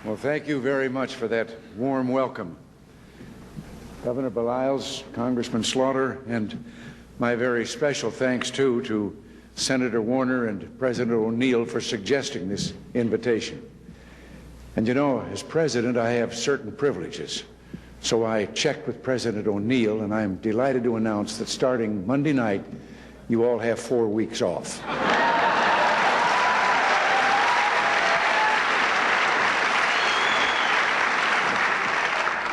Well, thank you very much for that warm welcome. Governor Belials, Congressman Slaughter, and my very special thanks, too, to Senator Warner and President O'Neill for suggesting this invitation. And you know, as president, I have certain privileges. So I checked with President O'Neill, and I'm delighted to announce that starting Monday night, you all have 4 weeks off.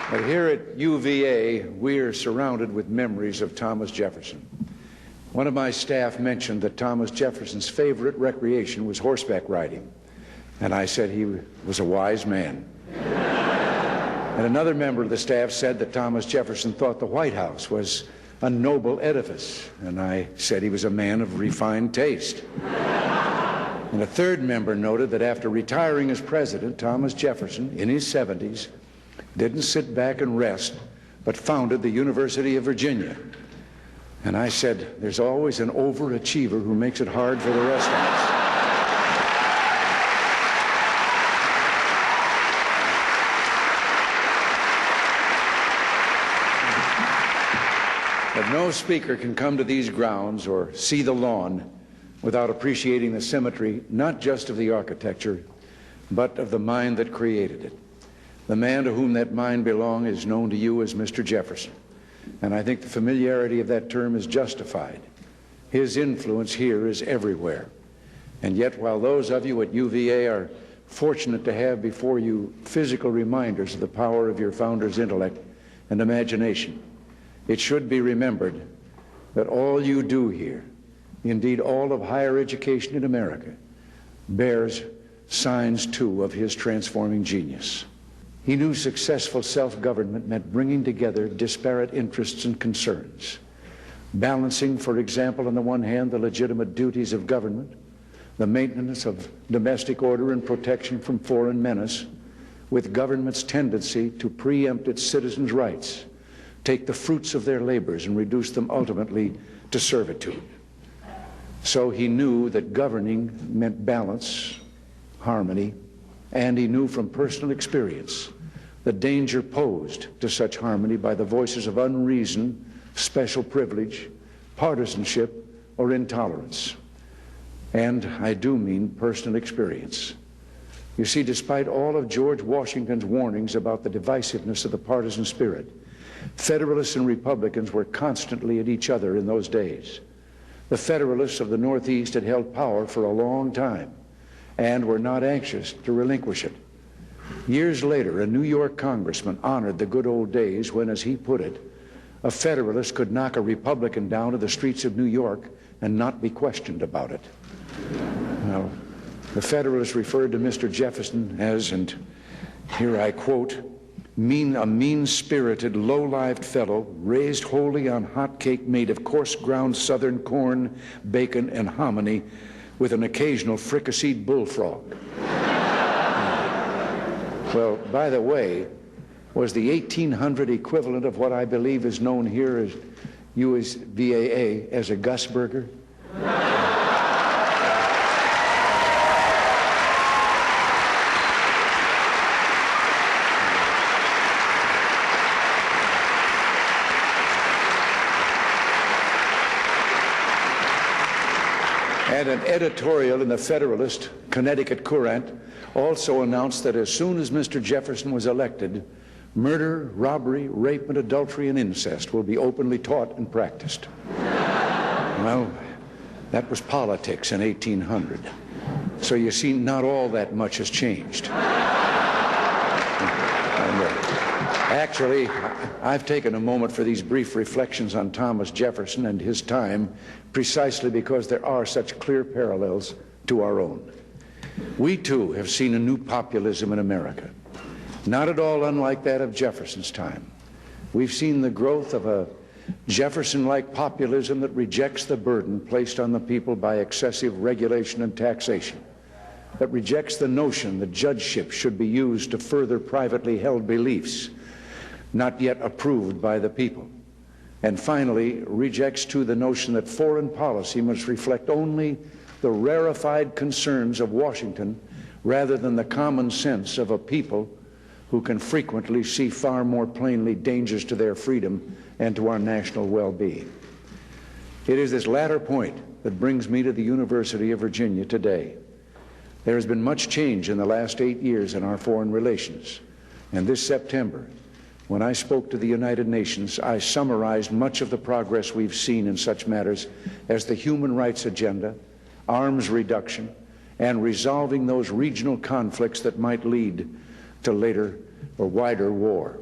But here at UVA, we are surrounded with memories of Thomas Jefferson. One of my staff mentioned that Thomas Jefferson's favorite recreation was horseback riding, and I said he was a wise man. And another member of the staff said that Thomas Jefferson thought the White House was a noble edifice, and I said he was a man of refined taste. And a third member noted that after retiring as president, Thomas Jefferson, in his 70s, didn't sit back and rest, but founded the University of Virginia. And I said, there's always an overachiever who makes it hard for the rest of us. But no speaker can come to these grounds or see the lawn without appreciating the symmetry, not just of the architecture, but of the mind that created it. The man to whom that mind belonged is known to you as Mr. Jefferson, and I think the familiarity of that term is justified. His influence here is everywhere. And yet, while those of you at UVA are fortunate to have before you physical reminders of the power of your founder's intellect and imagination, it should be remembered that all you do here, indeed all of higher education in America, bears signs too of his transforming genius. He knew successful self-government meant bringing together disparate interests and concerns, balancing, for example, on the one hand, the legitimate duties of government, the maintenance of domestic order and protection from foreign menace, with government's tendency to preempt its citizens' rights, take the fruits of their labors and reduce them ultimately to servitude. So he knew that governing meant balance, harmony, and he knew from personal experience the danger posed to such harmony by the voices of unreason, special privilege, partisanship, or intolerance. And I do mean personal experience. You see, despite all of George Washington's warnings about the divisiveness of the partisan spirit, Federalists and Republicans were constantly at each other in those days. The Federalists of the Northeast had held power for a long time and were not anxious to relinquish it. Years later, a New York congressman honored the good old days when, as he put it, a Federalist could knock a Republican down to the streets of New York and not be questioned about it. Now, the Federalists referred to Mr. Jefferson as, and here I quote, a mean-spirited, low-lived fellow raised wholly on hot cake made of coarse ground southern corn, bacon, and hominy, with an occasional fricasseed bullfrog. Well, by the way, was the 1800 equivalent of what I believe is known here as USVAA as a Gus burger? And an editorial in the Federalist Connecticut Courant also announced that as soon as Mr. Jefferson was elected, murder, robbery, rape, and adultery and incest will be openly taught and practiced. Well, that was politics in 1800. So you see, not all that much has changed. Actually, I've taken a moment for these brief reflections on Thomas Jefferson and his time precisely because there are such clear parallels to our own. We, too, have seen a new populism in America, not at all unlike that of Jefferson's time. We've seen the growth of a Jefferson-like populism that rejects the burden placed on the people by excessive regulation and taxation, that rejects the notion that judgeship should be used to further privately held beliefs not yet approved by the people, and finally rejects too the notion that foreign policy must reflect only the rarefied concerns of Washington rather than the common sense of a people who can frequently see far more plainly dangers to their freedom and to our national well-being. It is this latter point that brings me to the University of Virginia today. There has been much change in the last 8 years in our foreign relations, and this September, when I spoke to the United Nations, I summarized much of the progress we've seen in such matters as the human rights agenda, arms reduction, and resolving those regional conflicts that might lead to later or wider war.